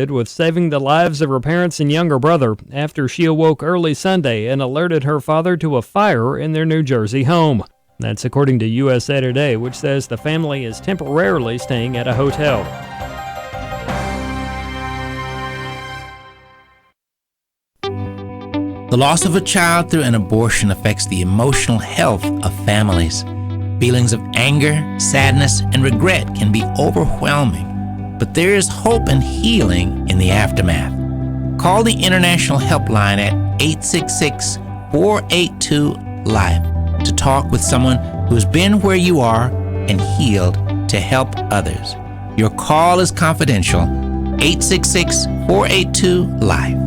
with saving the lives of her parents and younger brother after she awoke early Sunday and alerted her father to a fire in their New Jersey home. That's according to USA Today, which says the family is temporarily staying at a hotel. The loss of a child through an abortion affects the emotional health of families. Feelings of anger, sadness, and regret can be overwhelming, but there is hope and healing in the aftermath. Call the International Helpline at 866-482-LIFE to talk with someone who has been where you are and healed to help others. Your call is confidential. 866-482-LIFE.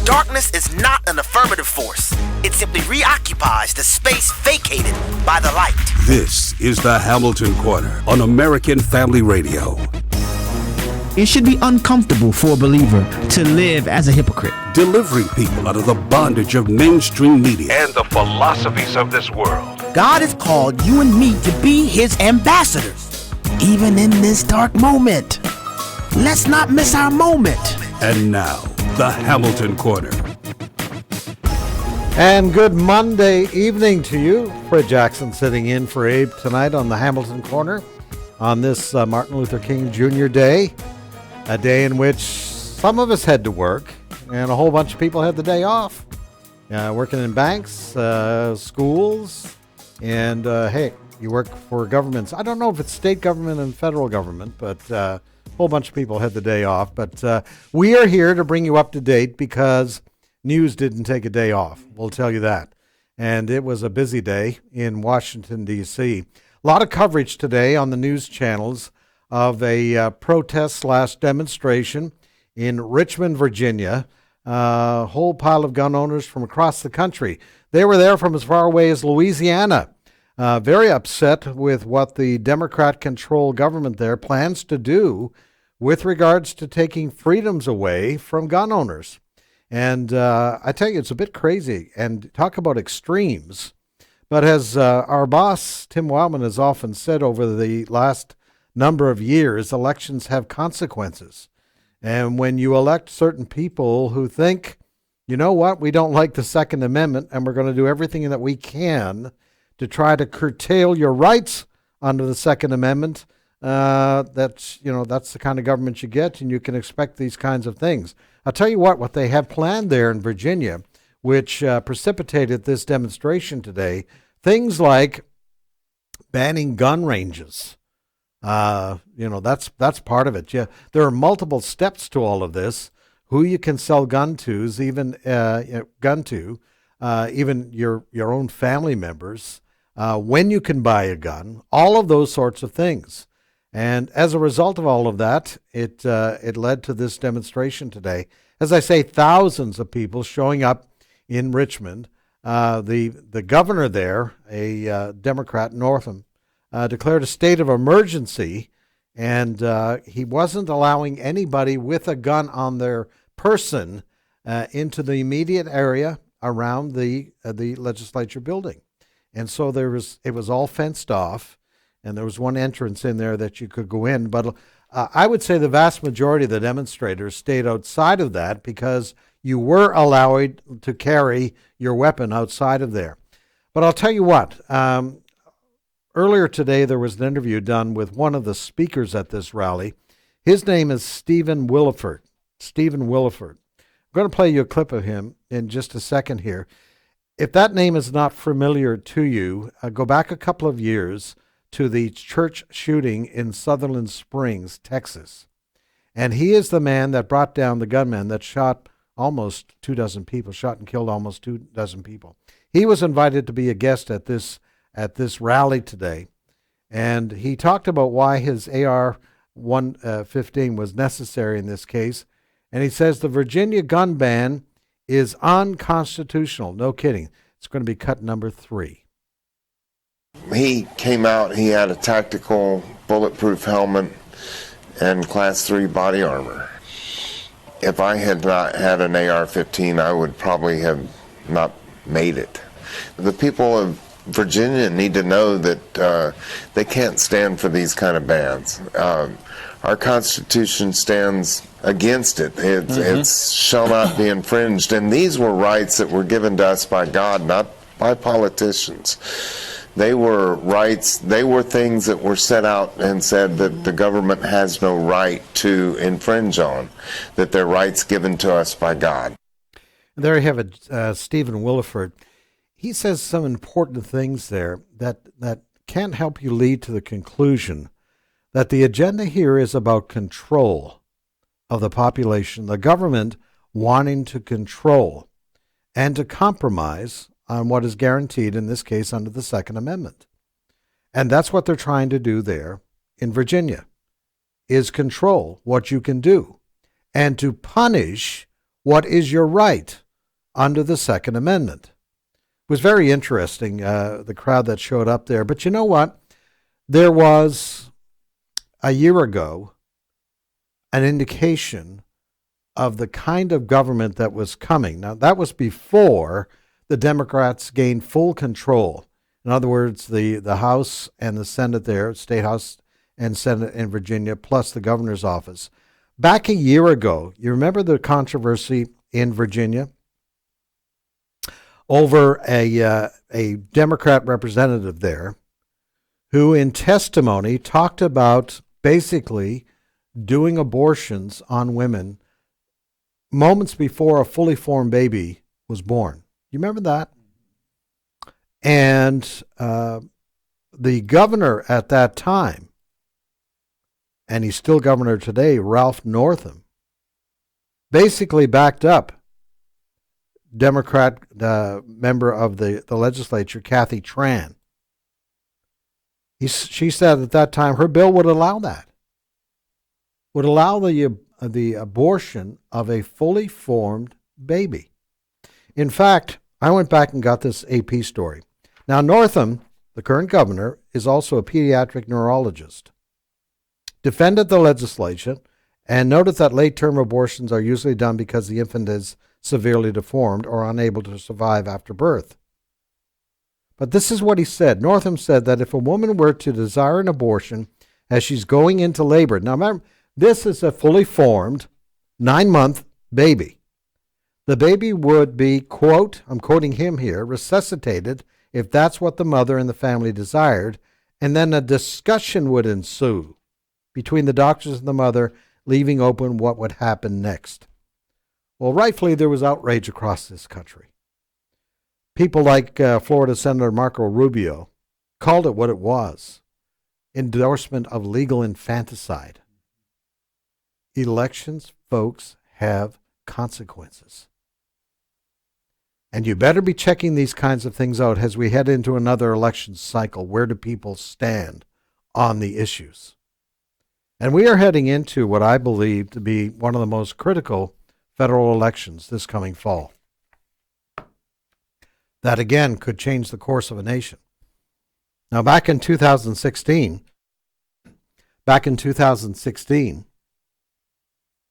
Darkness is not an affirmative force. It simply reoccupies the space vacated by the light. This is the Hamilton Corner on American Family Radio. It should be uncomfortable for a believer to live as a hypocrite. Delivering people out of the bondage of mainstream media and the philosophies of this world. God has called you and me to be his ambassadors, even in this dark moment. Let's not miss our moment. And now, the Hamilton Corner. And good Monday evening to you. Fred Jackson sitting in for Abe tonight on the Hamilton Corner on this Martin Luther King Jr. Day, a day in which some of us had to work and a whole bunch of people had the day off, working in banks, schools, and hey, you work for governments. I don't know if it's state government and federal government, but a whole bunch of people had the day off. But we are here to bring you up to date because news didn't take a day off. We'll tell you that. And it was a busy day in Washington, D.C. A lot of coverage today on the news channels of a protest/demonstration in Richmond, Virginia. A whole pile of gun owners from across the country. They were there from as far away as Louisiana. Very upset with what the Democrat-controlled government there plans to do with regards to taking freedoms away from gun owners. And I tell you, it's a bit crazy. And talk about extremes. But as our boss, Tim Wildman, has often said over the last number of years, elections have consequences. And when you elect certain people who think, you know what, we don't like the Second Amendment, and we're going to do everything that we can to try to curtail your rights under the Second Amendment, that's the kind of government you get, and you can expect these kinds of things. I'll tell you what they have planned there in Virginia, which precipitated this demonstration today, things like banning gun ranges. That's part of it. Yeah, there are multiple steps to all of this. Who you can sell gun to, even your own family members, when you can buy a gun, all of those sorts of things. And as a result of all of that, it led to this demonstration today. As I say, thousands of people showing up in Richmond. The governor there, a Democrat, Northam, declared a state of emergency, and he wasn't allowing anybody with a gun on their person into the immediate area around the legislature building. And so it was all fenced off, and there was one entrance in there that you could go in. But I would say the vast majority of the demonstrators stayed outside of that because you were allowed to carry your weapon outside of there. But I'll tell you what, earlier today there was an interview done with one of the speakers at this rally. His name is Stephen Williford. Stephen Williford. I'm going to play you a clip of him in just a second here. If that name is not familiar to you, go back a couple of years to the church shooting in Sutherland Springs, Texas. And he is the man that brought down the gunman that shot almost 24 people, shot and killed almost 24 people. He was invited to be a guest at this rally today. And he talked about why his AR-115 was necessary in this case. And he says the Virginia gun ban is unconstitutional. No kidding. It's going to be cut number 3. He came out, he had a tactical bulletproof helmet and class 3 body armor. If I had not had an AR-15, I would probably have not made it. The people of Virginia need to know that they can't stand for these kind of bans. Our Constitution stands against it. It shall not be infringed. And these were rights that were given to us by God, not by politicians. They were rights, they were things that were set out and said that the government has no right to infringe on, that they're rights given to us by God. There you have it, Stephen Williford. He says some important things there that can't help you lead to the conclusion that the agenda here is about control of the population, the government wanting to control and to compromise on what is guaranteed, in this case, under the Second Amendment. And that's what they're trying to do there in Virginia, is control what you can do and to punish what is your right under the Second Amendment. It was very interesting, the crowd that showed up there. But you know what? There was, a year ago, an indication of the kind of government that was coming. Now, that was before the Democrats gained full control. In other words, the House and the Senate there, State House and Senate in Virginia, plus the governor's office. Back a year ago, you remember the controversy in Virginia over a Democrat representative there who in testimony talked about basically doing abortions on women moments before a fully formed baby was born. You remember that? And the governor at that time, and he's still governor today, Ralph Northam, basically backed up Democrat member of the legislature, Kathy Tran. She said at that time her bill would allow that, would allow the abortion of a fully formed baby. In fact, I went back and got this AP story. Now, Northam, the current governor, is also a pediatric neurologist, defended the legislation and noted that late-term abortions are usually done because the infant is severely deformed or unable to survive after birth. But this is what he said. Northam said that if a woman were to desire an abortion as she's going into labor, now remember, this is a fully formed 9-month baby. The baby would be, quote, I'm quoting him here, resuscitated if that's what the mother and the family desired, and then a discussion would ensue between the doctors and the mother, leaving open what would happen next. Well, rightfully, there was outrage across this country. People like Florida Senator Marco Rubio called it what it was, endorsement of legal infanticide. Elections, folks, have consequences. And you better be checking these kinds of things out as we head into another election cycle. Where do people stand on the issues? And we are heading into what I believe to be one of the most critical federal elections this coming fall. That, again, could change the course of a nation. Now, back in 2016,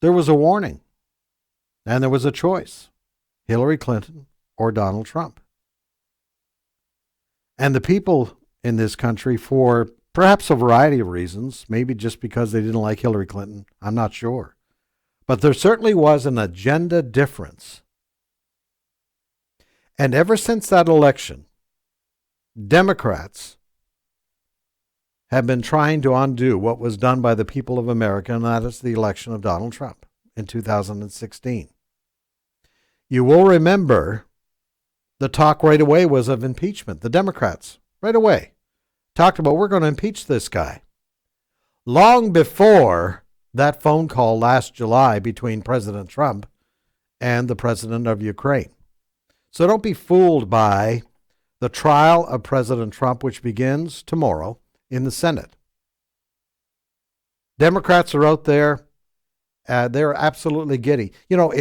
there was a warning, and there was a choice, Hillary Clinton or Donald Trump. And the people in this country, for perhaps a variety of reasons, maybe just because they didn't like Hillary Clinton, I'm not sure, but there certainly was an agenda difference. And ever since that election, Democrats have been trying to undo what was done by the people of America, and that is the election of Donald Trump in 2016. You will remember the talk right away was of impeachment. The Democrats, right away, talked about, we're going to impeach this guy. Long before that phone call last July between President Trump and the president of Ukraine. So don't be fooled by the trial of President Trump, which begins tomorrow in the Senate. Democrats are out there. They're absolutely giddy. You know,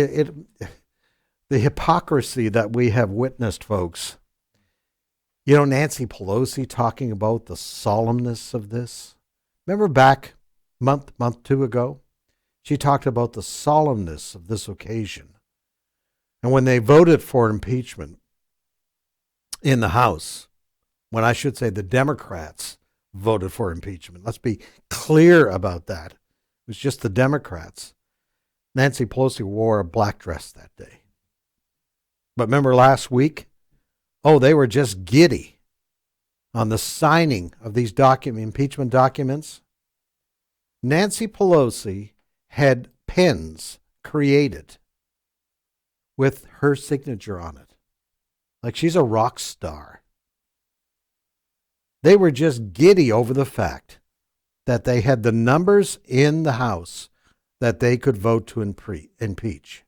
the hypocrisy that we have witnessed, folks. You know, Nancy Pelosi talking about the solemnness of this. Remember back month, two ago? She talked about the solemnness of this occasion. And when they voted for impeachment in the House, when I should say the Democrats voted for impeachment. Let's be clear about that. It was just the Democrats. Nancy Pelosi wore a black dress that day. But remember last week? Oh, they were just giddy on the signing of these impeachment documents. Nancy Pelosi had pens created with her signature on it. Like she's a rock star. They were just giddy over the fact that they had the numbers in the House that they could vote to impeach.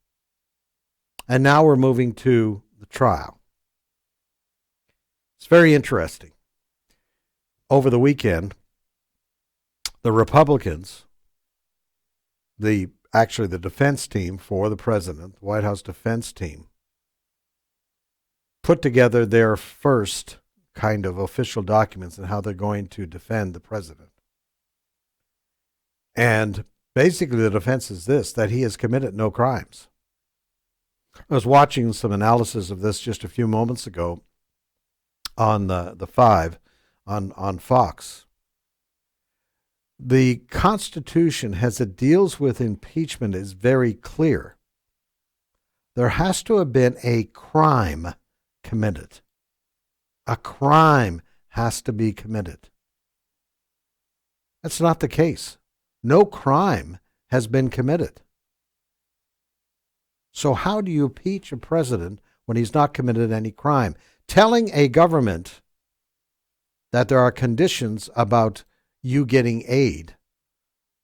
And now we're moving to the trial. It's very interesting. Over the weekend, the Republicans, the defense team for the president, the White House defense team, put together their first kind of official documents and how they're going to defend the president. And basically the defense is this, that he has committed no crimes. I was watching some analysis of this just a few moments ago on the 5 on Fox. The Constitution, as it deals with impeachment, is very clear. There has to have been a crime committed. A crime has to be committed. That's not the case. No crime has been committed. So how do you impeach a president when he's not committed any crime? Telling a government that there are conditions about you getting aid.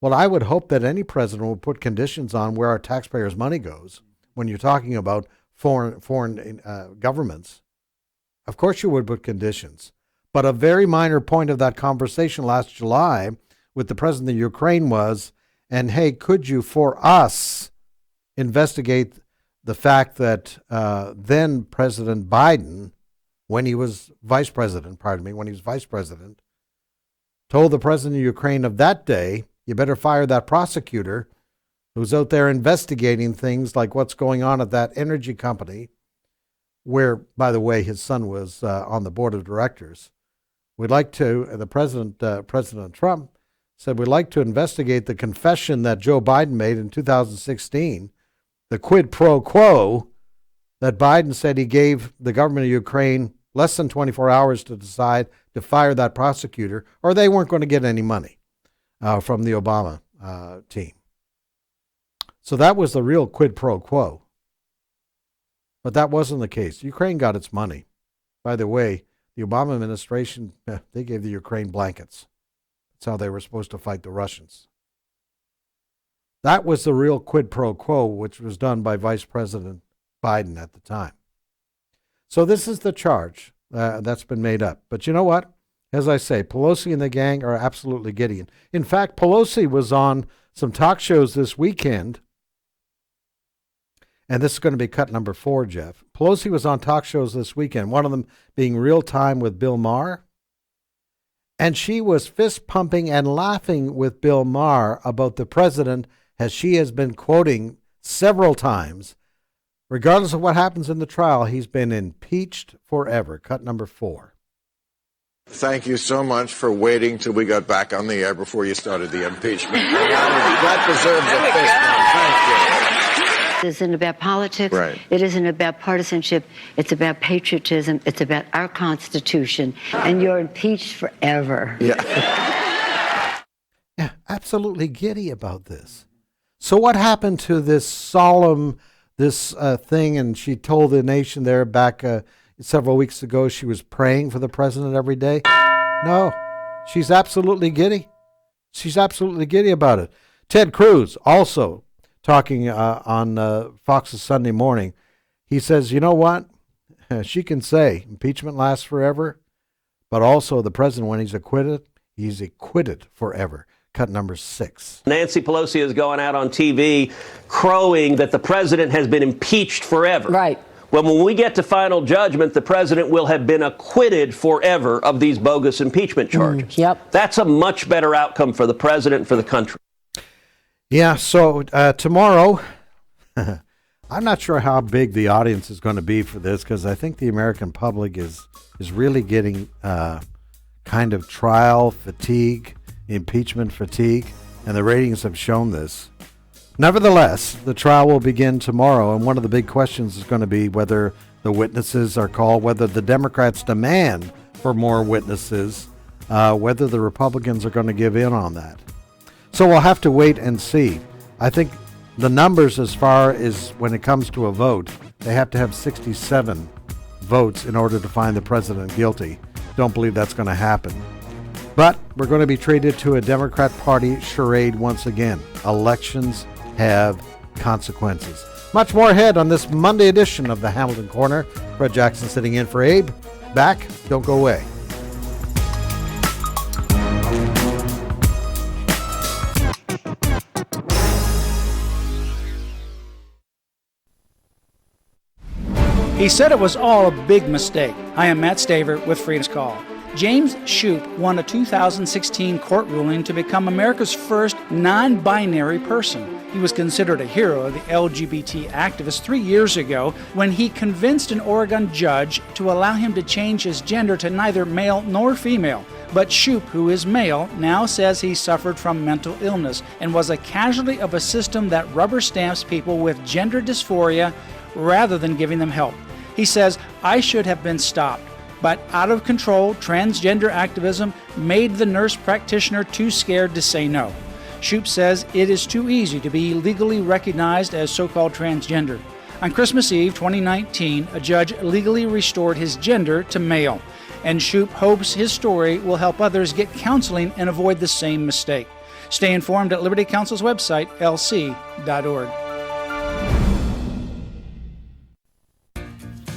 Well, I would hope that any president would put conditions on where our taxpayers' money goes when you're talking about foreign governments. Of course you would put conditions. But a very minor point of that conversation last July with the president of Ukraine was, and hey, could you, for us, investigate the fact that then President Biden, when he was vice president, told the president of Ukraine of that day, you better fire that prosecutor who's out there investigating things like what's going on at that energy company, where, by the way, his son was on the board of directors. We'd like to, President Trump said, we'd like to investigate the confession that Joe Biden made in 2016, the quid pro quo that Biden said he gave the government of Ukraine less than 24 hours to decide to fire that prosecutor, or they weren't going to get any money from the Obama team. So that was the real quid pro quo. But that wasn't the case. Ukraine got its money. By the way, the Obama administration, they gave the Ukraine blankets. That's how they were supposed to fight the Russians. That was the real quid pro quo, which was done by Vice President Biden at the time. So this is the charge that's been made up. But you know what? As I say, Pelosi and the gang are absolutely giddy. In fact, Pelosi was on some talk shows this weekend. And this is going to be cut number 4, Jeff. Pelosi was on talk shows this weekend, one of them being Real Time with Bill Maher. And she was fist pumping and laughing with Bill Maher about the president, as she has been quoting several times. Regardless of what happens in the trial, he's been impeached forever. Cut number 4. Thank you so much for waiting till we got back on the air before you started the impeachment. That deserves a fist bump. Thank you. It isn't about politics. Right. It isn't about partisanship. It's about patriotism. It's about our Constitution. And you're impeached forever. Yeah. Yeah, absolutely giddy about this. So what happened to this solemn, thing? And she told the nation there back several weeks ago she was praying for the president every day. No, she's absolutely giddy. She's absolutely giddy about it. Ted Cruz also talking on Fox's Sunday Morning. He says, you know what? She can say impeachment lasts forever, but also the president, when he's acquitted forever. Cut number 6. Nancy Pelosi is going out on TV crowing that the president has been impeached forever. Right. Well, when we get to final judgment, the president will have been acquitted forever of these bogus impeachment charges. Yep. That's a much better outcome for the president and for the country. Yeah, so tomorrow, I'm not sure how big the audience is going to be for this, because I think the American public is really getting kind of trial fatigue, impeachment fatigue, and the ratings have shown this. Nevertheless, the trial will begin tomorrow, and one of the big questions is going to be whether the witnesses are called, whether the Democrats demand for more witnesses, whether the Republicans are going to give in on that. So we'll have to wait and see. I think the numbers, as far as when it comes to a vote, they have to have 67 votes in order to find the president guilty. Don't believe that's going to happen. But we're going to be treated to a Democrat Party charade once again. Elections have consequences. Much more ahead on this Monday edition of the Hamilton Corner. Fred Jackson sitting in for Abe. Back. Don't go away. He said it was all a big mistake. I am Matt Staver with Freedom's Call. James Shoup won a 2016 court ruling to become America's first non-binary person. He was considered a hero of the LGBT activists 3 years ago when he convinced an Oregon judge to allow him to change his gender to neither male nor female. But Shoup, who is male, now says he suffered from mental illness and was a casualty of a system that rubber stamps people with gender dysphoria rather than giving them help. He says, I should have been stopped. But out-of-control transgender activism made the nurse practitioner too scared to say no. Shoup says it is too easy to be legally recognized as so-called transgender. On Christmas Eve 2019, a judge legally restored his gender to male, and Shoup hopes his story will help others get counseling and avoid the same mistake. Stay informed at Liberty Counsel's website, lc.org.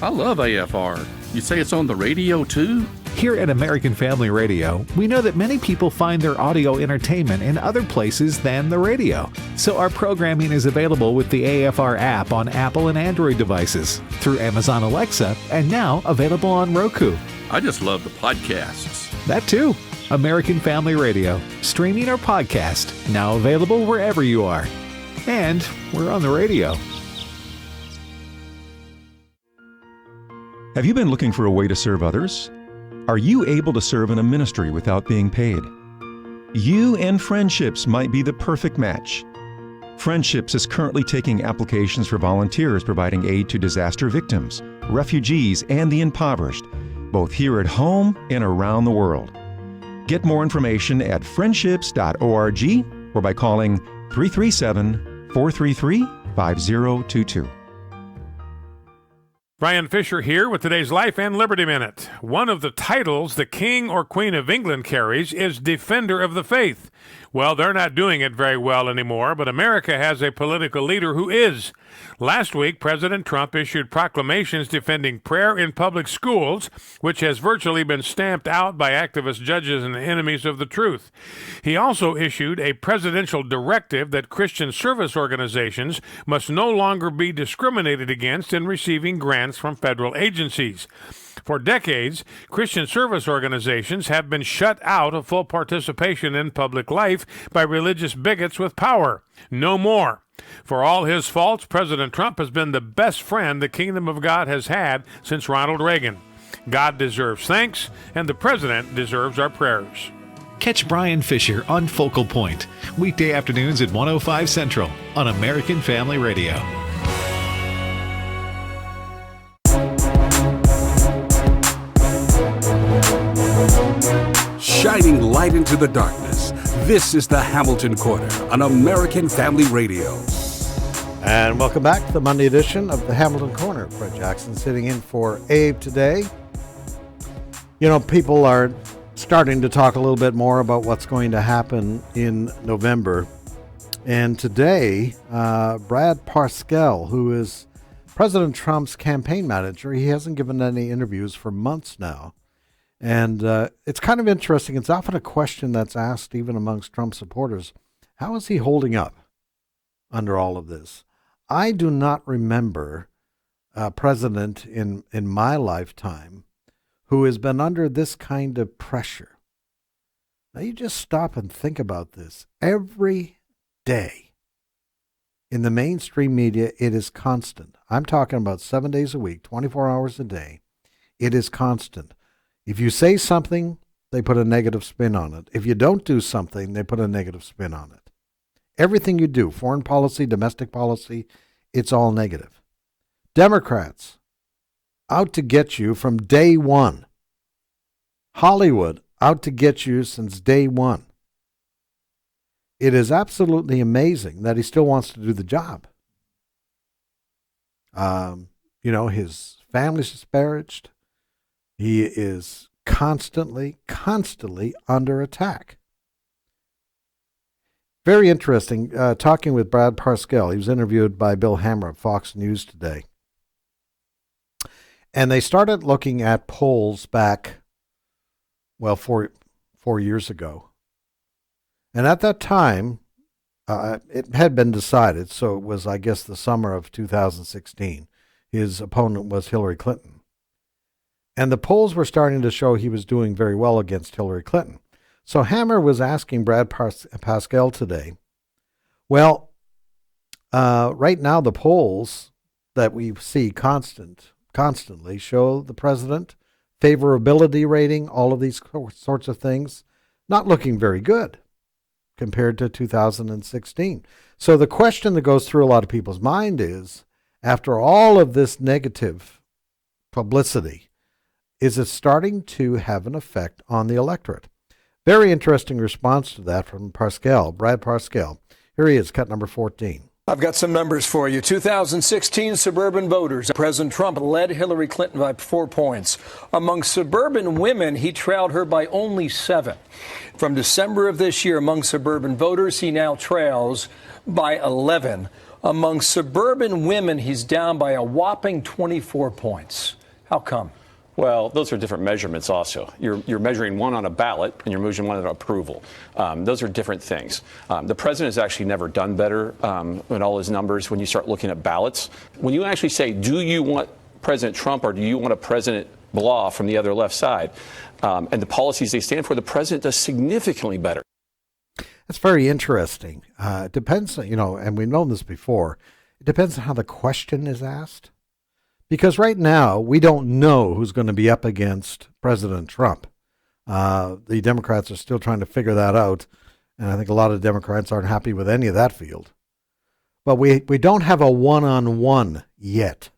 I love AFR. You say it's on the radio too? Here at American Family Radio, we know that many people find their audio entertainment in other places than the radio. So our programming is available with the AFR app on Apple and Android devices, through Amazon Alexa, and now available on Roku. I just love the podcasts. That too. American Family Radio, streaming our podcast, now available wherever you are. And we're on the radio. Have you been looking for a way to serve others? Are you able to serve in a ministry without being paid? You and Friendships might be the perfect match. Friendships is currently taking applications for volunteers providing aid to disaster victims, refugees, and the impoverished, both here at home and around the world. Get more information at friendships.org or by calling 337-433-5022. Brian Fisher here with today's Life and Liberty Minute. One of the titles the King or Queen of England carries is Defender of the Faith. Well, they're not doing it very well anymore, but America has a political leader who is. Last week, President Trump issued proclamations defending prayer in public schools, which has virtually been stamped out by activist judges and enemies of the truth. He also issued a presidential directive that Christian service organizations must no longer be discriminated against in receiving grants from federal agencies. For decades, Christian service organizations have been shut out of full participation in public life by religious bigots with power. No more. For all his faults, President Trump has been the best friend the kingdom of God has had since Ronald Reagan. God deserves thanks, and the president deserves our prayers. Catch Brian Fisher on Focal Point, weekday afternoons at 1:05 Central on American Family Radio. Shining light into the darkness. This is the Hamilton Corner on American Family Radio. And welcome back to the Monday edition of the Hamilton Corner. Fred Jackson sitting in for Abe today. You know, people are starting to talk a little bit more about what's going to happen in November. And today, Brad Parscale, who is President Trump's campaign manager, he hasn't given any interviews for months now. And it's kind of interesting. It's often a question that's asked even amongst Trump supporters. How is he holding up under all of this? I do not remember a president in my lifetime who has been under this kind of pressure. Now you just stop and think about this. Every day, In the mainstream media, it is constant. I'm talking about 7 days a week, 24 hours a day. It is constant. If you say something, they put a negative spin on it. If you don't do something, they put a negative spin on it. Everything you do, foreign policy, domestic policy, it's all negative. Democrats, out to get you from day one. Hollywood, out to get you since day one. It is absolutely amazing that he still wants to do the job. His family's disparaged. He is constantly under attack. Very interesting. Talking with Brad Parscale. He was interviewed by Bill Hammer of Fox News today. And they started looking at polls back, 4 years ago. And at that time, it had been decided, so it was, I guess, the summer of 2016. His opponent was Hillary Clinton. And the polls were starting to show he was doing very well against Hillary Clinton. So Hammer was asking Brad Parscale today, right now the polls that we see constantly show the president, favorability rating, all of these sorts of things, not looking very good compared to 2016. So the question that goes through a lot of people's mind is, after all of this negative publicity, is it starting to have an effect on the electorate? Very interesting response to that from Parscale, Brad Parscale. Here he is, cut number 14. I've got some numbers for you. 2016 suburban voters. President Trump led Hillary Clinton by 4 points. Among suburban women, he trailed her by only 7. From December of this year, among suburban voters, he now trails by 11. Among suburban women, he's down by a whopping 24 points. How come? Well, those are different measurements also. You're measuring one on a ballot and you're measuring one on approval. Those are different things. The president has actually never done better in all his numbers when you start looking at ballots. When you actually say, do you want President Trump or do you want a President Blah from the other left side, and the policies they stand for, the president does significantly better. That's very interesting. It depends, and we've known this before, it depends on how the question is asked. Because right now, we don't know who's going to be up against President Trump. The Democrats are still trying to figure that out, and I think a lot of Democrats aren't happy with any of that field. But we don't have a one-on-one yet.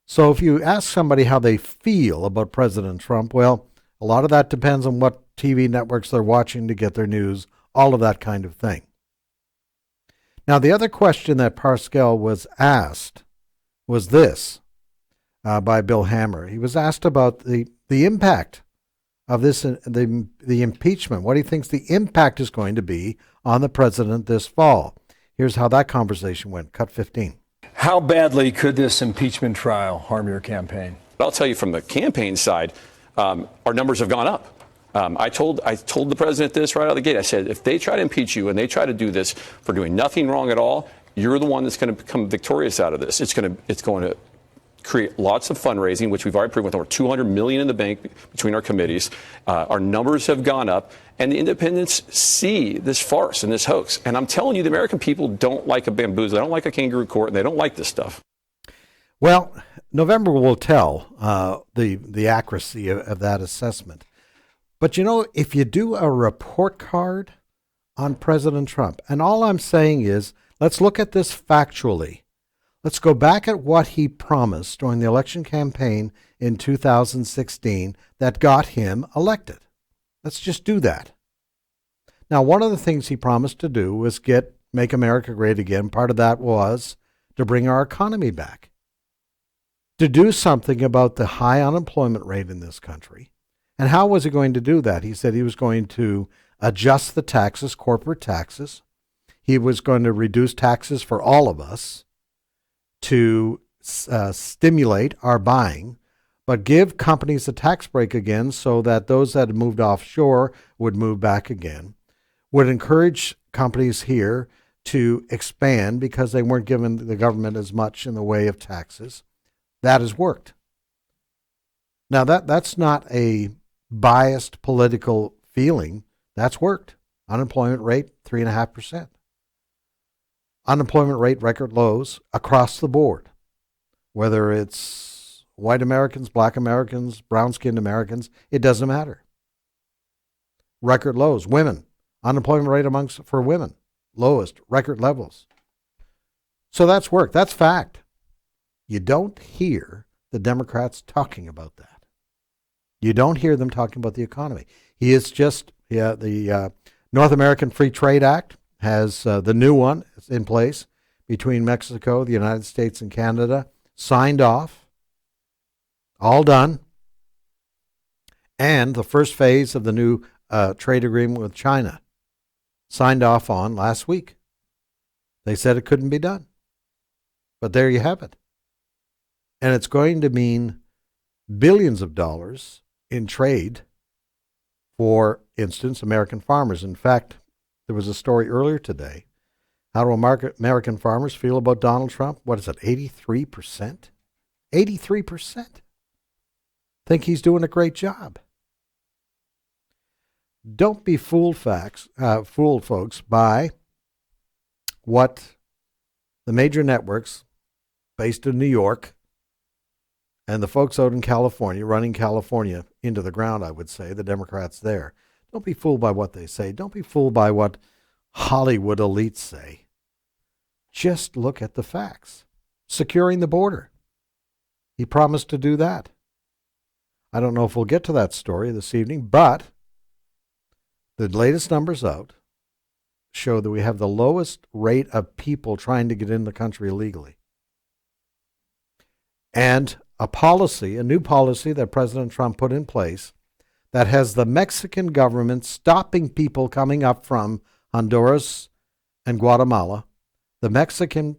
So if you ask somebody how they feel about President Trump, well, a lot of that depends on what TV networks they're watching to get their news, all of that kind of thing. Now, the other question that Parscale was asked was this by Bill Hammer. He was asked about the impact of this, the impeachment. What he thinks the impact is going to be on the president this fall. Here's how that conversation went. Cut 15. How badly could this impeachment trial harm your campaign? I'll tell you from the campaign side, our numbers have gone up. I told the president this right out of the gate. I said, if they try to impeach you and they try to do this for doing nothing wrong at all, you're the one that's going to become victorious out of this. It's going to create lots of fundraising, which we've already proven with over $200 million in the bank between our committees. Our numbers have gone up, and the independents see this farce and this hoax. And I'm telling you, the American people don't like a bamboozle. They don't like a kangaroo court, and they don't like this stuff. Well, November will tell the accuracy of that assessment. But, if you do a report card on President Trump, and all I'm saying is, let's look at this factually. Let's go back at what he promised during the election campaign in 2016 that got him elected. Let's just do that. Now, one of the things he promised to do was make America great again. Part of that was to bring our economy back, to do something about the high unemployment rate in this country. And how was he going to do that? He said he was going to adjust the taxes, corporate taxes. He was going to reduce taxes for all of us to stimulate our buying, but give companies a tax break again so that those that had moved offshore would move back again, would encourage companies here to expand because they weren't giving the government as much in the way of taxes. That has worked. Now, that's not a biased political feeling. That's worked. Unemployment rate, 3.5%. Unemployment rate record lows across the board, whether it's white Americans, black Americans, brown-skinned Americans, it doesn't matter. Record lows. Women, unemployment rate for women, lowest, record levels. So that's work. That's fact. You don't hear the Democrats talking about that. You don't hear them talking about the economy. The North American Free Trade Act has the new one in place between Mexico, the United States, and Canada, signed off, all done. And the first phase of the new trade agreement with China, signed off on last week. They said it couldn't be done. But there you have it. And it's going to mean billions of dollars in trade for instance, American farmers. In fact, there was a story earlier today. How do American farmers feel about Donald Trump? What is it, 83%? 83% think he's doing a great job. Don't be fooled, folks, by what the major networks based in New York and the folks out in California, running California into the ground, I would say, the Democrats there. Don't be fooled by what they say. Don't be fooled by what Hollywood elites say. Just look at the facts. Securing the border. He promised to do that. I don't know if we'll get to that story this evening, but the latest numbers out show that we have the lowest rate of people trying to get in the country illegally. And a new policy that President Trump put in place that has the Mexican government stopping people coming up from Honduras and Guatemala. The Mexican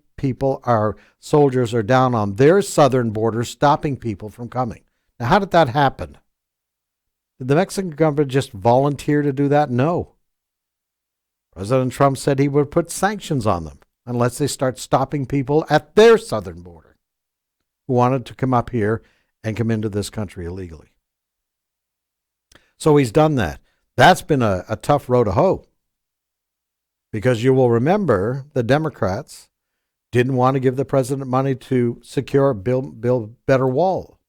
soldiers are down on their southern border stopping people from coming. Now, how did that happen? Did the Mexican government just volunteer to do that? No. President Trump said he would put sanctions on them unless they start stopping people at their southern border who wanted to come up here and come into this country illegally. So he's done that. That's been a tough road to hoe. Because you will remember the Democrats didn't want to give the president money to build better wall.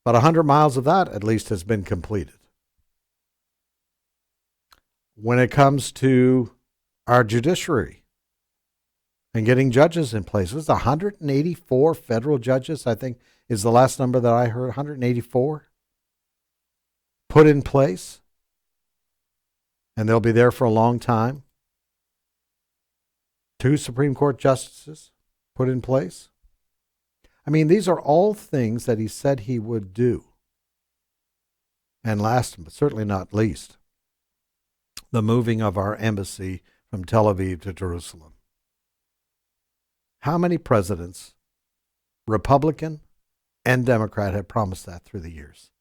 But 100 miles of that, at least, has been completed. When it comes to our judiciary and getting judges in place, it was 184 federal judges, I think, is the last number that I heard, 184 put in place. And they'll be there for a long time. 2 Supreme Court justices put in place. I mean, these are all things that he said he would do. And last, but certainly not least, the moving of our embassy from Tel Aviv to Jerusalem. How many presidents, Republican and Democrat, have promised that through the years?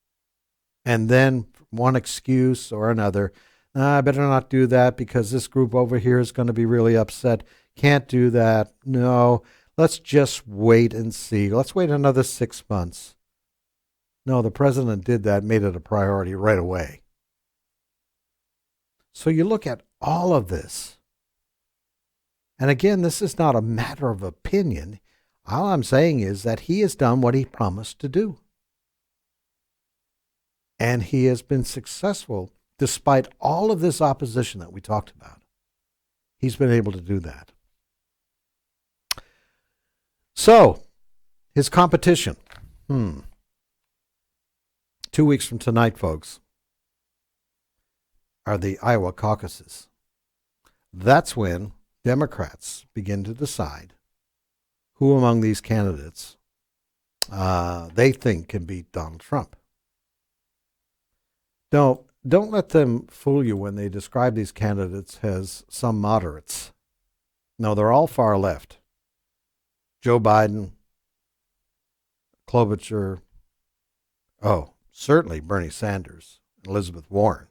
And then one excuse or another, I better not do that because this group over here is going to be really upset. Can't do that. No, let's just wait and see. Let's wait another 6 months. No, the president did that, made it a priority right away. So you look at all of this. And again, this is not a matter of opinion. All I'm saying is that he has done what he promised to do. And he has been successful despite all of this opposition that we talked about. He's been able to do that. So, his competition. 2 weeks from tonight, folks, are the Iowa caucuses. That's when Democrats begin to decide who among these candidates they think can beat Donald Trump. Don't let them fool you when they describe these candidates as some moderates. No, they're all far left. Joe Biden, Klobuchar, certainly Bernie Sanders, Elizabeth Warren.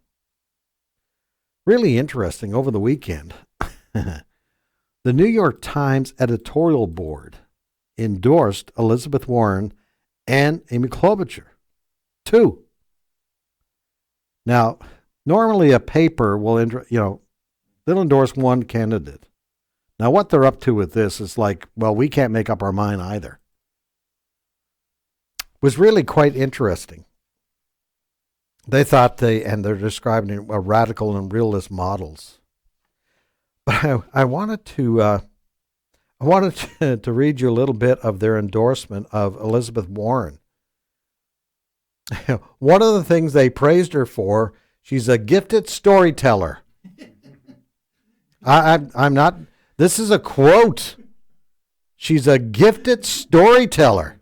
Really interesting, over the weekend, the New York Times editorial board endorsed Elizabeth Warren and Amy Klobuchar. 2. Now, normally a paper will, they'll endorse one candidate. Now, what they're up to with this is like, well, we can't make up our mind either. Was really quite interesting. They thought they're describing it as radical and realist models. But I wanted to read you a little bit of their endorsement of Elizabeth Warren. One of the things they praised her for, she's a gifted storyteller. I'm not. This is a quote. She's a gifted storyteller.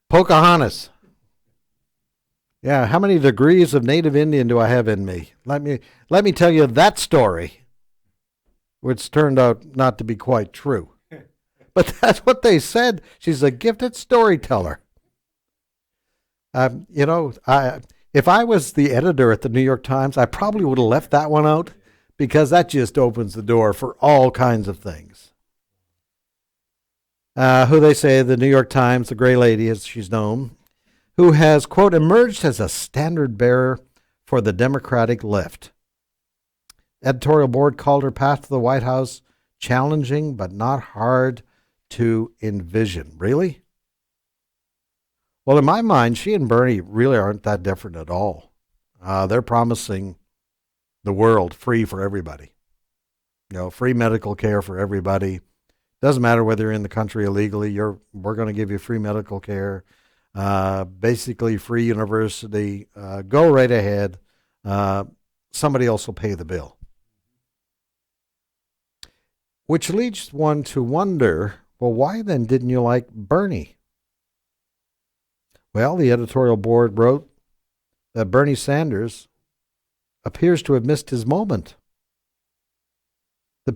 Pocahontas. Yeah, how many degrees of native Indian do I have in me? Let me tell you that story, which turned out not to be quite true. But that's what they said. She's a gifted storyteller. If I was the editor at the New York Times, I probably would have left that one out because that just opens the door for all kinds of things. Who they say, the New York Times, the Gray Lady, as she's known, who has, quote, emerged as a standard bearer for the Democratic left. Editorial board called her path to the White House challenging but not hard to envision. Really? Well, in my mind, she and Bernie really aren't that different at all. They're promising the world free for everybody. Free medical care for everybody. Doesn't matter whether you're in the country illegally. We're going to give you free medical care. Basically free university. Go right ahead. Somebody else will pay the bill. Which leads one to wonder, well, why then didn't you like Bernie? Well, the editorial board wrote that Bernie Sanders appears to have missed his moment. The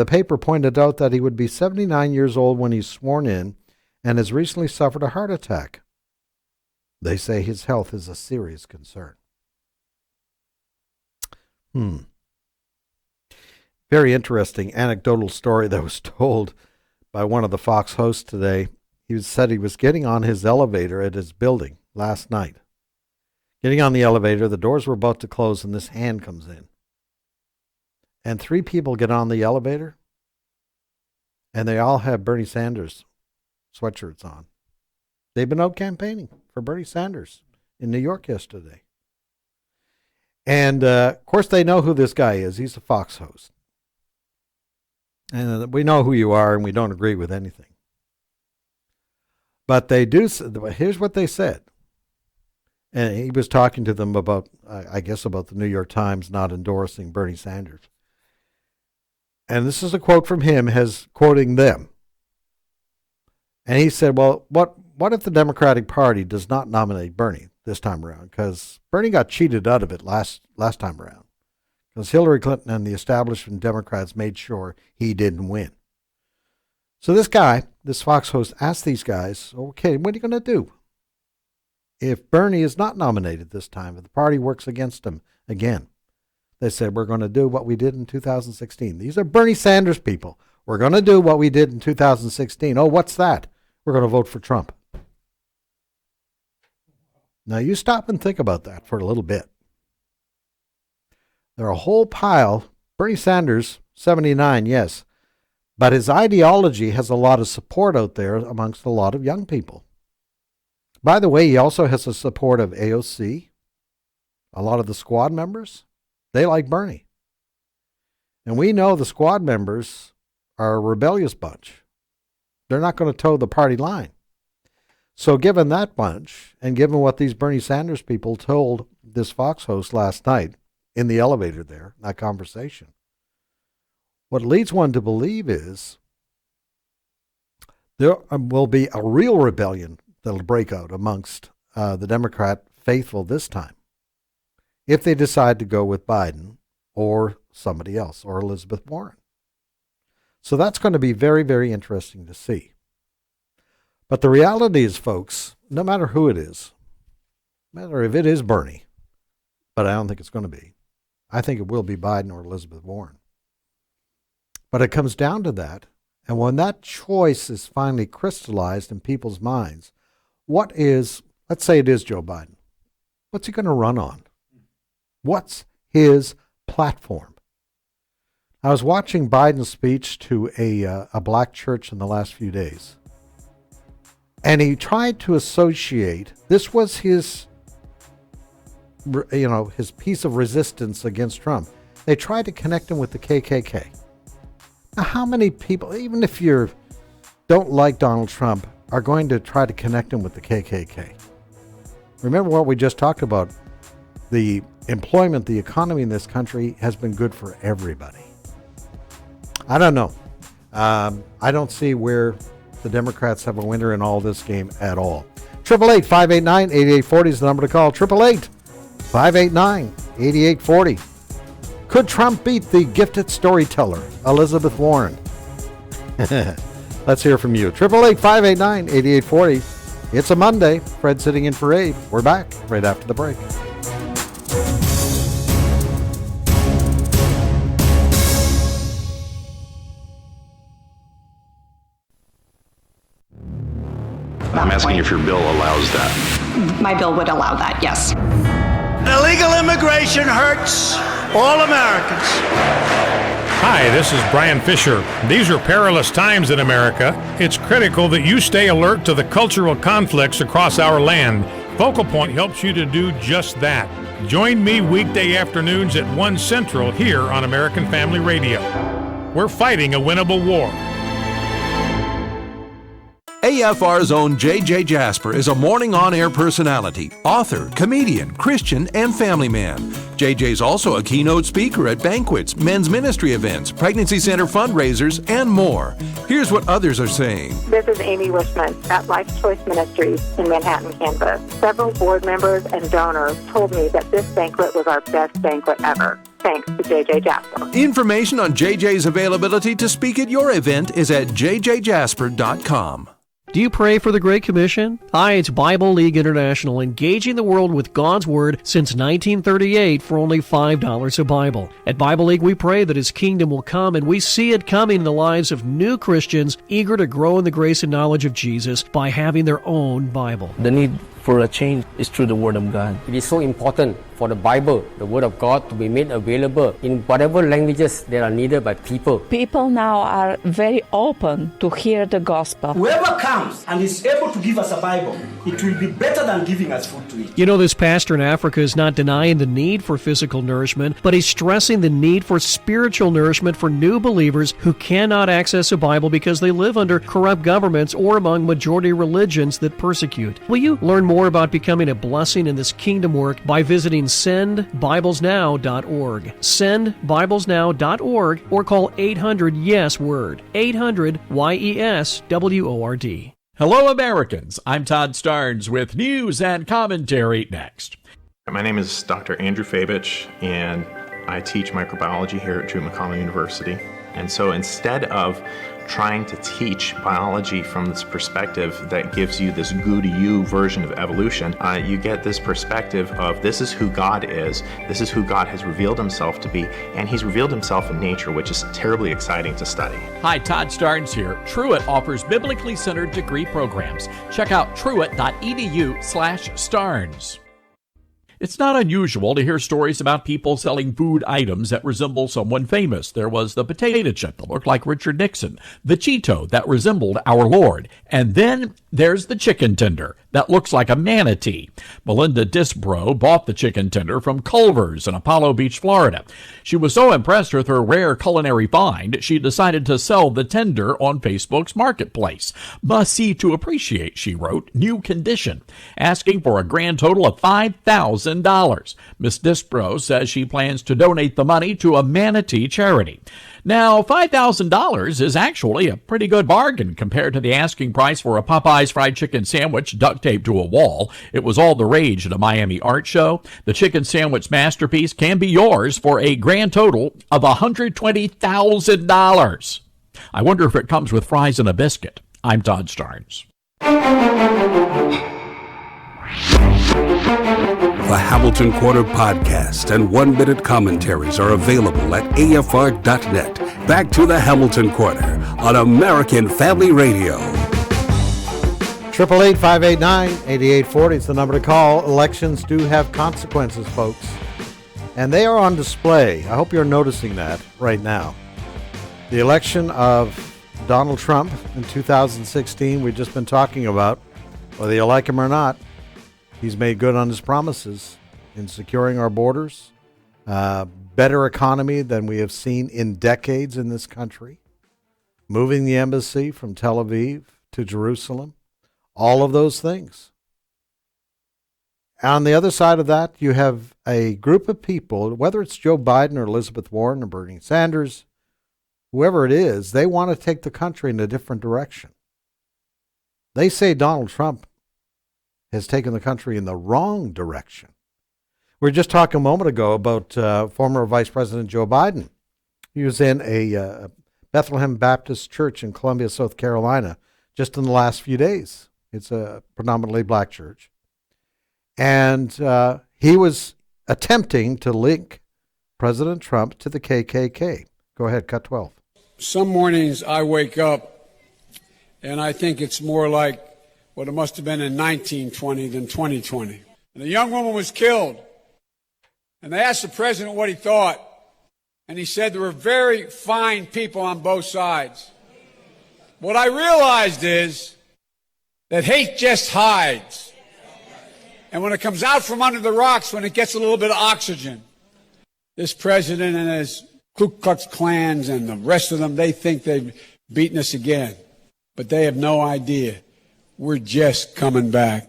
paper pointed out that he would be 79 years old when he's sworn in and has recently suffered a heart attack. They say his health is a serious concern. Very interesting anecdotal story that was told by one of the Fox hosts today. He said he was getting on his elevator at his building last night. Getting on the elevator, the doors were about to close, and this hand comes in. And 3 people get on the elevator, and they all have Bernie Sanders sweatshirts on. They've been out campaigning for Bernie Sanders in New York yesterday. And, of course, they know who this guy is. He's a Fox host. And we know who you are, and we don't agree with anything. But they do. Here's what they said. And he was talking to them about, I guess, about the New York Times not endorsing Bernie Sanders. And this is a quote from him, quoting them. And he said, well, what if the Democratic Party does not nominate Bernie this time around? Because Bernie got cheated out of it last time around. Because Hillary Clinton and the establishment Democrats made sure he didn't win. So this Fox host, asked these guys, okay, what are you going to do if Bernie is not nominated this time, if the party works against him again? They said, we're going to do what we did in 2016. These are Bernie Sanders people. We're going to do what we did in 2016. Oh, what's that? We're going to vote for Trump. Now, you stop and think about that for a little bit. There are a whole pile. Bernie Sanders, 79, yes. But his ideology has a lot of support out there amongst a lot of young people. By the way, he also has the support of AOC. A lot of the squad members, they like Bernie. And we know the squad members are a rebellious bunch. They're not going to toe the party line. So given that bunch, and given what these Bernie Sanders people told this Fox host last night in the elevator there, that conversation, what leads one to believe is there will be a real rebellion that'll break out amongst the Democrat faithful this time if they decide to go with Biden or somebody else, or Elizabeth Warren. So that's going to be very, very interesting to see. But the reality is, folks, no matter who it is, no matter if it is Bernie, but I don't think it's going to be. I think it will be Biden or Elizabeth Warren. But it comes down to that. And when that choice is finally crystallized in people's minds, let's say it is Joe Biden. What's he going to run on? What's his platform? I was watching Biden's speech to a black church in the last few days. And he tried to associate, this was his piece of resistance against Trump. They tried to connect him with the KKK. Now, how many people, even if you don't like Donald Trump, are going to try to connect him with the KKK? Remember what we just talked about. The employment, the economy in this country has been good for everybody. I don't know. I don't see where the Democrats have a winner in all this game at all. 888-589-8840 is the number to call. 888-589-8840. Could Trump beat the gifted storyteller, Elizabeth Warren? Let's hear from you. 888-589-8840. It's a Monday. Fred sitting in for Abe. We're back right after the break. I'm asking if your bill allows that. My bill would allow that, yes. Illegal immigration hurts all Americans. Hi, this is Brian Fisher. These are perilous times in America. It's critical that you stay alert to the cultural conflicts across our land. Focal Point helps you to do just that. Join me weekday afternoons at 1 Central here on American Family Radio. We're fighting a winnable war. AFR's own J.J. Jasper is a morning on-air personality, author, comedian, Christian, and family man. J.J.'s also a keynote speaker at banquets, men's ministry events, pregnancy center fundraisers, and more. Here's what others are saying. This is Amy Wishman at Life Choice Ministries in Manhattan, Kansas. Several board members and donors told me that this banquet was our best banquet ever. Thanks to J.J. Jasper. Information on J.J.'s availability to speak at your event is at jjjasper.com. Do you pray for the Great Commission? Hi, it's Bible League International, engaging the world with God's Word since 1938 for only $5 a Bible. At Bible League, we pray that His kingdom will come, and we see it coming in the lives of new Christians eager to grow in the grace and knowledge of Jesus by having their own Bible. The need for a change is through the Word of God. It is so important for the Bible, the Word of God, to be made available in whatever languages that are needed by people. People now are very open to hear the gospel. Whoever comes and is able to give us a Bible, it will be better than giving us food to eat. You know, this pastor in Africa is not denying the need for physical nourishment, but he's stressing the need for spiritual nourishment for new believers who cannot access a Bible because they live under corrupt governments or among majority religions that persecute. Will you learn more about becoming a blessing in this kingdom work by visiting sendbiblesnow.org. Sendbiblesnow.org or call 800-YES-WORD. 800-YES-WORD. Hello, Americans. I'm Todd Starnes with news and commentary next. My name is Dr. Andrew Fabich, and I teach microbiology here at Drew McConnell University. And so instead of trying to teach biology from this perspective that gives you this goo-to-you version of evolution, you get this perspective of this is who God is, this is who God has revealed himself to be, and he's revealed himself in nature, which is terribly exciting to study. Hi, Todd Starnes here. Truett offers biblically centered degree programs. Check out truett.edu/Starnes. It's not unusual to hear stories about people selling food items that resemble someone famous. There was the potato chip that looked like Richard Nixon, the Cheeto that resembled our Lord, and then there's the chicken tender that looks like a manatee. Melinda Disbrow bought the chicken tender from Culver's in Apollo Beach, Florida. She was so impressed with her rare culinary find, she decided to sell the tender on Facebook's marketplace. Must see to appreciate, she wrote, new condition, asking for a grand total of $5,000. Miss Disbrow says she plans to donate the money to a manatee charity. Now, $5,000 is actually a pretty good bargain compared to the asking price for a Popeye's fried chicken sandwich duct taped to a wall. It was all the rage at a Miami art show. The chicken sandwich masterpiece can be yours for a grand total of $120,000. I wonder if it comes with fries and a biscuit. I'm Todd Starnes. The Hamilton Corner podcast and 1-minute commentaries are available at afr.net. Back to the Hamilton Corner on American Family Radio. 888-589-8840 is the number to call. Elections do have consequences, folks. And they are on display. I hope you're noticing that right now. The election of Donald Trump in 2016, we've just been talking about, whether you like him or not, he's made good on his promises in securing our borders, better economy than we have seen in decades in this country, moving the embassy from Tel Aviv to Jerusalem, all of those things. On the other side of that, you have a group of people, whether it's Joe Biden or Elizabeth Warren or Bernie Sanders, whoever it is, they want to take the country in a different direction. They say Donald Trump has taken the country in the wrong direction. We were just talking a moment ago about former Vice President Joe Biden. He was in a Bethlehem Baptist Church in Columbia, South Carolina, just in the last few days. It's a predominantly black church. And he was attempting to link President Trump to the KKK. Go ahead, cut 12. Some mornings I wake up and I think it's more like what it must have been in 1920 than 2020. And a young woman was killed. And they asked the president what he thought. And he said there were very fine people on both sides. What I realized is that hate just hides. And when it comes out from under the rocks, when it gets a little bit of oxygen, this president and his Ku Klux Klans and the rest of them, they think they've beaten us again. But they have no idea. We're just coming back.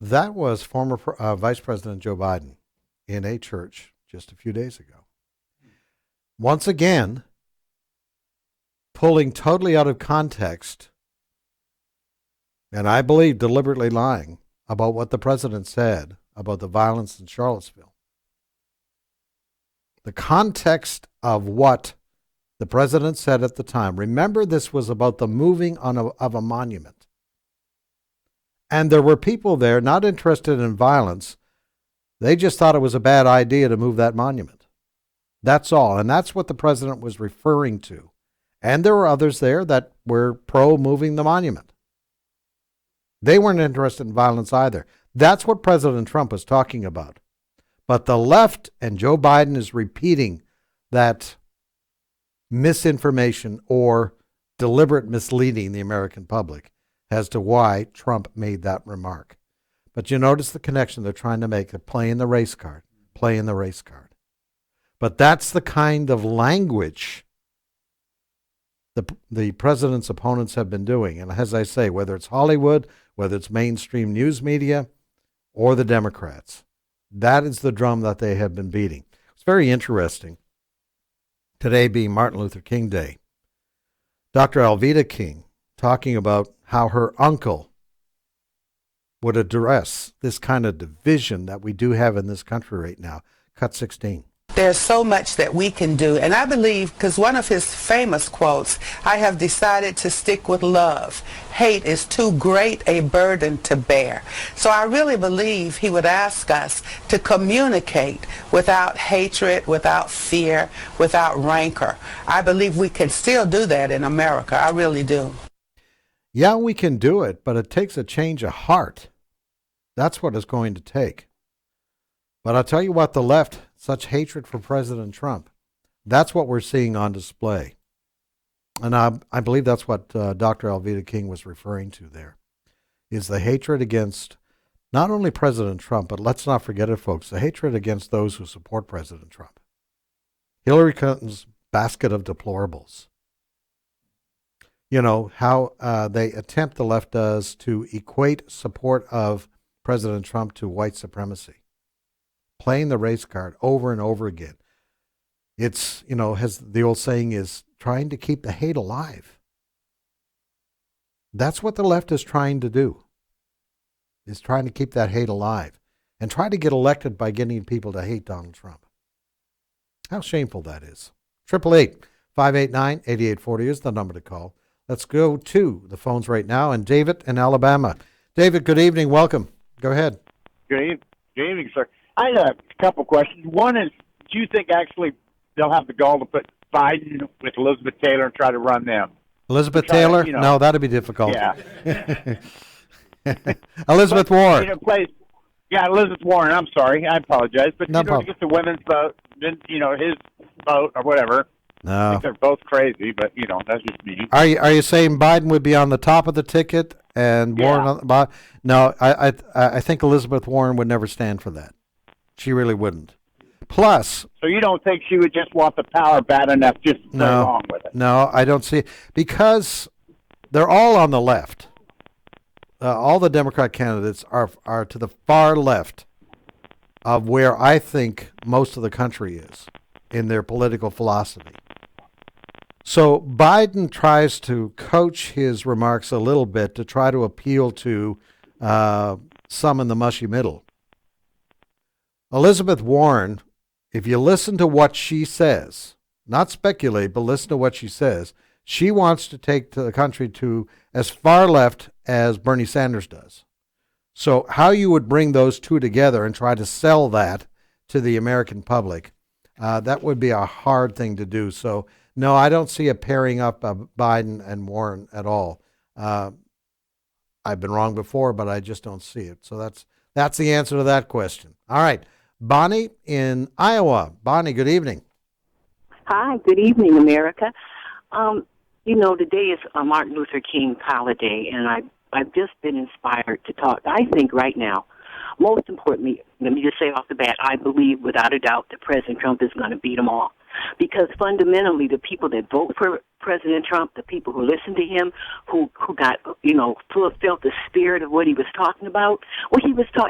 That was former Vice President Joe Biden in a church just a few days ago. Once again, pulling totally out of context, and I believe deliberately lying about what the president said about the violence in Charlottesville. The context of what the president said at the time. Remember, this was about the moving of a monument. And there were people there not interested in violence. They just thought it was a bad idea to move that monument. That's all. And that's what the president was referring to. And there were others there that were pro-moving the monument. They weren't interested in violence either. That's what President Trump was talking about. But the left and Joe Biden is repeating that misinformation or deliberate misleading the American public as to why Trump made that remark. But you notice the connection they're trying to make. They're playing the race card, playing the race card. But that's the kind of language the president's opponents have been doing. And as I say, whether it's Hollywood, whether it's mainstream news media, or the Democrats, that is the drum that they have been beating. It's very interesting. Today being Martin Luther King Day, Dr. Alveda King talking about how her uncle would address this kind of division that we do have in this country right now. Cut 16. There's so much that we can do, and I believe, because one of his famous quotes, I have decided to stick with love. Hate is too great a burden to bear. So I really believe he would ask us to communicate without hatred, without fear, without rancor. I believe we can still do that in America. I really do. Yeah, we can do it, but it takes a change of heart. That's what it's going to take. But I'll tell you what, the left, such hatred for President Trump, that's what we're seeing on display. And I believe that's what Dr. Alveda King was referring to there, is the hatred against not only President Trump, but let's not forget it, folks, the hatred against those who support President Trump. Hillary Clinton's basket of deplorables. You know, how they attempt, the left does, to equate support of President Trump to white supremacy. Playing the race card over and over again. It's, you know, as the old saying is, trying to keep the hate alive. That's what the left is trying to do, is trying to keep that hate alive and try to get elected by getting people to hate Donald Trump. How shameful that is. 888-589-8840 is the number to call. Let's go to the phones right now. And David in Alabama. David, good evening. Welcome. Go ahead. Good evening, sir. I had a couple questions. One is, do you think actually they'll have the gall to put Biden with Elizabeth Taylor and try to run them? Elizabeth Taylor? You know, no, that'd be difficult. Yeah. Elizabeth Warren. Yeah, Elizabeth Warren. I'm sorry. I apologize. But No you know, problem. to get the women's vote, then, you know, his vote or whatever. I No. think they're both crazy, but, you know, that's just me. Are you saying Biden would be on the top of the ticket and Warren on the bottom? No, I think Elizabeth Warren would never stand for that. She really wouldn't. Plus, So you don't think she would just want the power bad enough just to play along with it? no, I don't see it. Because they're all on the left. All the Democrat candidates are to the far left of where I think most of the country is in their political philosophy. So Biden tries to coach his remarks a little bit to try to appeal to some in the mushy middle. Elizabeth Warren, if you listen to what she says, not speculate, but listen to what she says, she wants to take the country to as far left as Bernie Sanders does. So how you would bring those two together and try to sell that to the American public, that would be a hard thing to do. So, no, I don't see a pairing up of Biden and Warren at all. I've been wrong before, but I just don't see it. So that's the answer to that question. All right. Bonnie in Iowa. Bonnie, good evening. Hi, good evening, America. You know, today is Martin Luther King holiday, and I've just been inspired to talk. I think right now, most importantly, let me just say off the bat, I believe without a doubt that President Trump is going to beat them all. Because fundamentally, the people that vote for President Trump, the people who listen to him, who got, you know, felt the spirit of what he was talking about,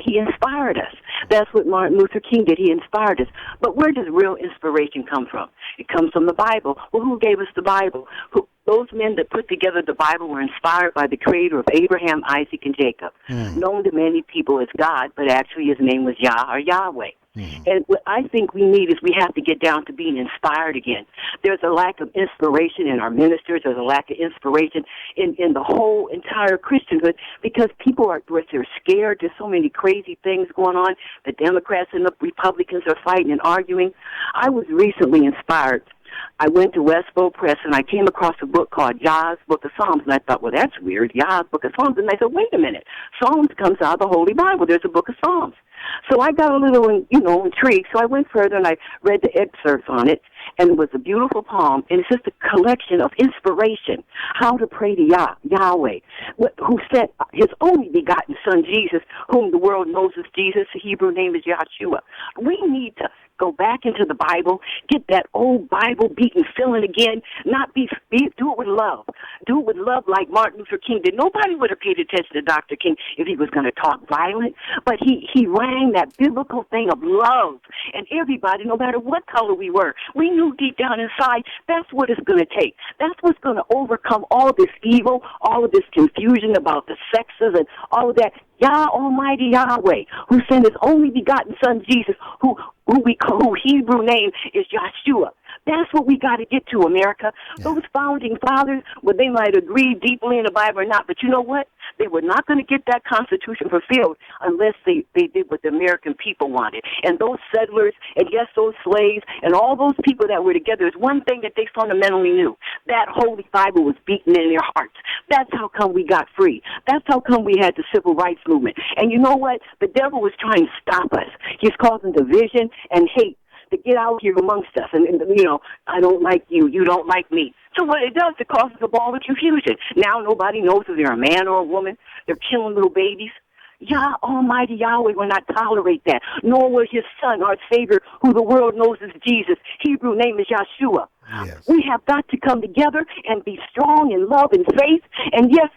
he inspired us. That's what Martin Luther King did. He inspired us. But where does real inspiration come from? It comes from the Bible. Well, who gave us the Bible? Those men that put together the Bible were inspired by the creator of Abraham, Isaac, and Jacob, known to many people as God, but actually his name was Yah or Yahweh. And what I think we need is we have to get down to being inspired again. There's a lack of inspiration in our ministers. There's a lack of inspiration in the whole entire Christianhood because people they're scared. There's so many crazy things going on. The Democrats and the Republicans are fighting and arguing. I was recently inspired. I went to Westboro Press, and I came across a book called Yah's Book of Psalms, and I thought, well, that's weird, Yah's Book of Psalms. And I said, wait a minute, Psalms comes out of the Holy Bible. There's a Book of Psalms. So I got a little, intrigued. So I went further, and I read the excerpts on it, and it was a beautiful poem, and it's just a collection of inspiration, how to pray to Yahweh, who sent his only begotten Son, Jesus, whom the world knows as Jesus. The Hebrew name is Yahshua. We need to go back into the Bible, get that old Bible-beaten feeling again, do it with love. Do it with love like Martin Luther King did. Nobody would have paid attention to Dr. King if he was going to talk violent, but he rang that biblical thing of love, and everybody, no matter what color we were, we knew deep down inside that's what it's going to take. That's what's going to overcome all this evil, all of this confusion about the sexes and all of that. Yah Almighty Yahweh, who sent his only begotten Son Jesus, who Hebrew name is Yahshua. That's what we got to get to, America. Yeah. Those founding fathers, well, they might agree deeply in the Bible or not, but you know what? They were not going to get that Constitution fulfilled unless they did what the American people wanted. And those settlers, and yes, those slaves, and all those people that were together, is one thing that they fundamentally knew. That Holy Bible was beaten in their hearts. That's how come we got free. That's how come we had the Civil Rights Movement. And you know what? The devil was trying to stop us. He's causing division and hate to get out here amongst us. And I don't like you, you don't like me. So what it does, it causes a ball of confusion. Now nobody knows if they're a man or a woman. They're killing little babies. Yah Almighty Yahweh will not tolerate that, nor will his Son, our Savior, who the world knows as Jesus. Hebrew name is Yahshua. Yes. We have got to come together and be strong in love and faith. And yes,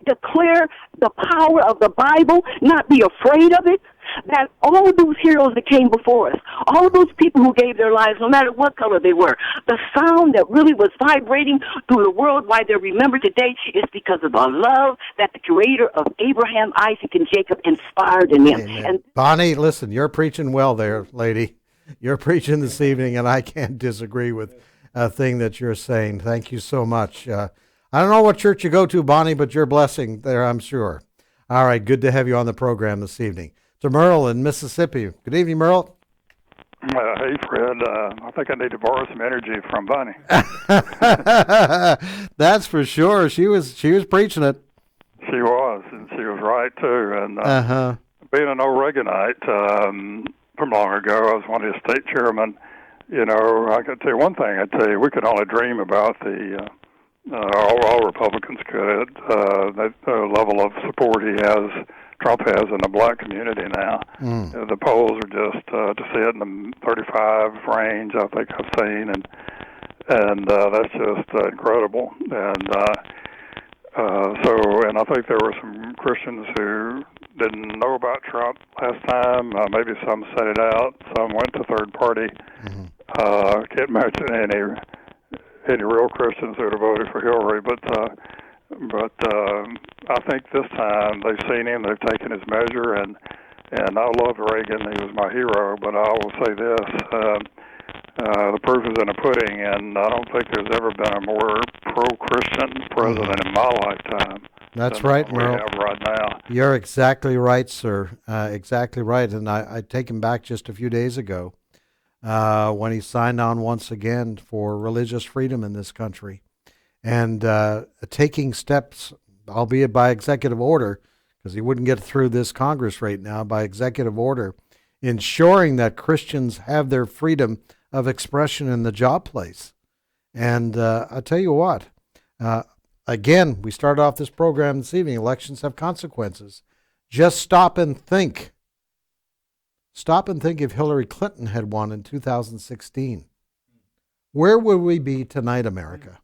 declare the power of the Bible, not be afraid of it. That all of those heroes that came before us, all of those people who gave their lives, no matter what color they were, the sound that really was vibrating through the world, why they're remembered today, is because of the love that the creator of Abraham, Isaac, and Jacob inspired in them. And Bonnie, listen, you're preaching well there, lady. You're preaching this evening, and I can't disagree with a thing that you're saying. Thank you so much. I don't know what church you go to, Bonnie, but you're blessing there, I'm sure. All right, good to have you on the program this evening. To Merle in Mississippi. Good evening, Merle. Hey, Fred. I think I need to borrow some energy from Bonnie. That's for sure. She was preaching it. She was, and she was right too. And being an old Reaganite from long ago, I was one of his state chairmen. You know, I could tell you one thing. I'd tell you, we could only dream about the all Republicans could that level of support Trump has in the black community now. The polls are just to see it in the 35 range, I think I've seen, and that's just incredible. And I think there were some Christians who didn't know about Trump last time. Maybe some set it out. Some went to third party. Can't imagine any real Christians who would have voted for Hillary, but I think this time they've seen him, they've taken his measure, and I loved Reagan. He was my hero, but I will say this, the proof is in the pudding, and I don't think there's ever been a more pro-Christian president in my lifetime. That's right, we Merle. have right now. You're exactly right, sir. Exactly right. And I take him back just a few days ago when he signed on once again for religious freedom in this country. And taking steps, albeit by executive order, because he wouldn't get through this Congress right now, by executive order, ensuring that Christians have their freedom of expression in the job place. And I'll tell you what, again, we started off this program this evening, elections have consequences. Just stop and think. Stop and think if Hillary Clinton had won in 2016. Where would we be tonight, America?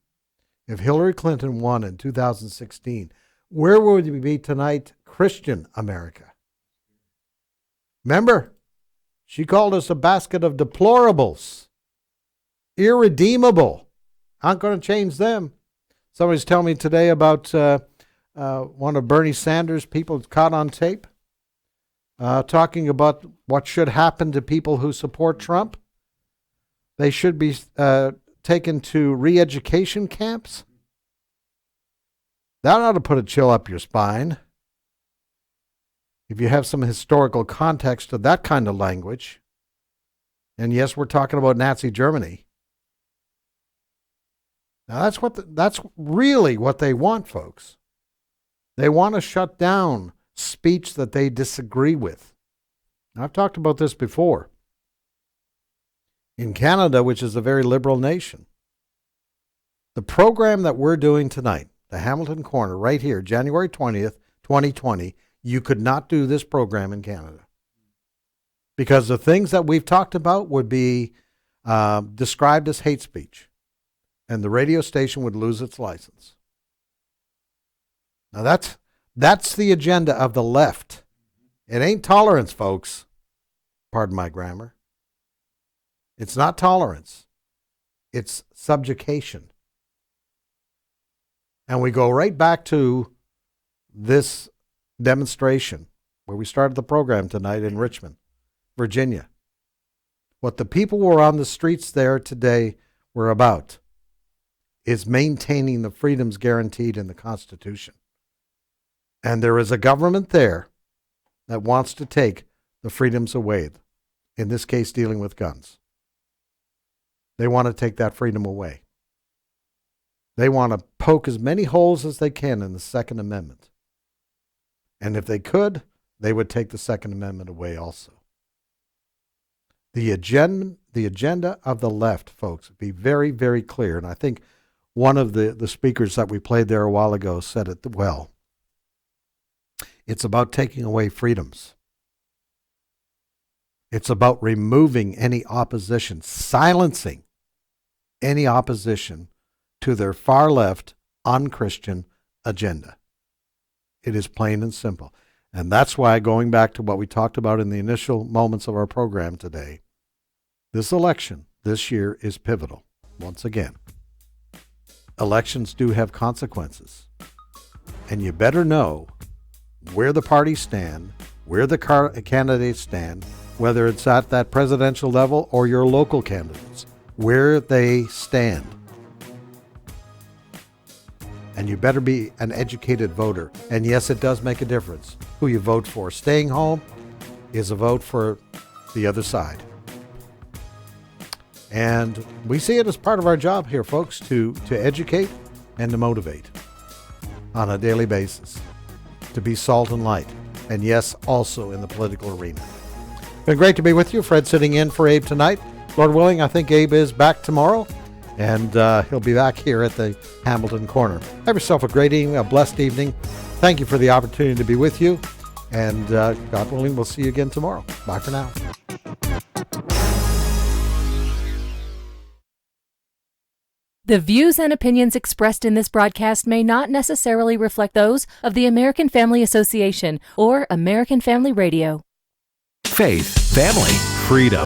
If Hillary Clinton won in 2016, where would we be tonight, Christian America? Remember, she called us a basket of deplorables, irredeemable. Aren't going to change them. Somebody's telling me today about one of Bernie Sanders' people caught on tape talking about what should happen to people who support Trump. They should be taken to re-education camps. That ought to put a chill up your spine. If you have some historical context to that kind of language, and yes, we're talking about Nazi Germany. Now that's really what they want, folks. They want to shut down speech that they disagree with. Now, I've talked about this before. In Canada, which is a very liberal nation, the program that we're doing tonight, the Hamilton Corner, right here, January 20th, 2020, you could not do this program in Canada. Because the things that we've talked about would be described as hate speech. And the radio station would lose its license. Now that's the agenda of the left. It ain't tolerance, folks. Pardon my grammar. It's not tolerance. It's subjugation. And we go right back to this demonstration where we started the program tonight in Richmond, Virginia. What the people were on the streets there today were about is maintaining the freedoms guaranteed in the Constitution. And there is a government there that wants to take the freedoms away, in this case dealing with guns. They want to take that freedom away. They want to poke as many holes as they can in the Second Amendment. And if they could, they would take the Second Amendment away also. The agenda of the left, folks, be very, very clear. And I think one of the speakers that we played there a while ago said it well. It's about taking away freedoms. It's about removing any opposition, silencing any opposition to their far left, unchristian agenda. It is plain and simple. And that's why, going back to what we talked about in the initial moments of our program today, this election this year is pivotal. Once again, elections do have consequences. And you better know where the parties stand, where the candidates stand, whether it's at that presidential level or your local candidates, where they stand. And you better be an educated voter. And yes, it does make a difference who you vote for. Staying home is a vote for the other side. And we see it as part of our job here, folks, to educate and to motivate on a daily basis, to be salt and light. and yes, also in the political arena. Been great to be with you. Fred sitting in for Abe tonight. Lord willing, I think Abe is back tomorrow, and he'll be back here at the Hamilton Corner. Have yourself a great evening, a blessed evening. Thank you for the opportunity to be with you, and God willing, we'll see you again tomorrow. Bye for now. The views and opinions expressed in this broadcast may not necessarily reflect those of the American Family Association or American Family Radio. Faith, family, freedom.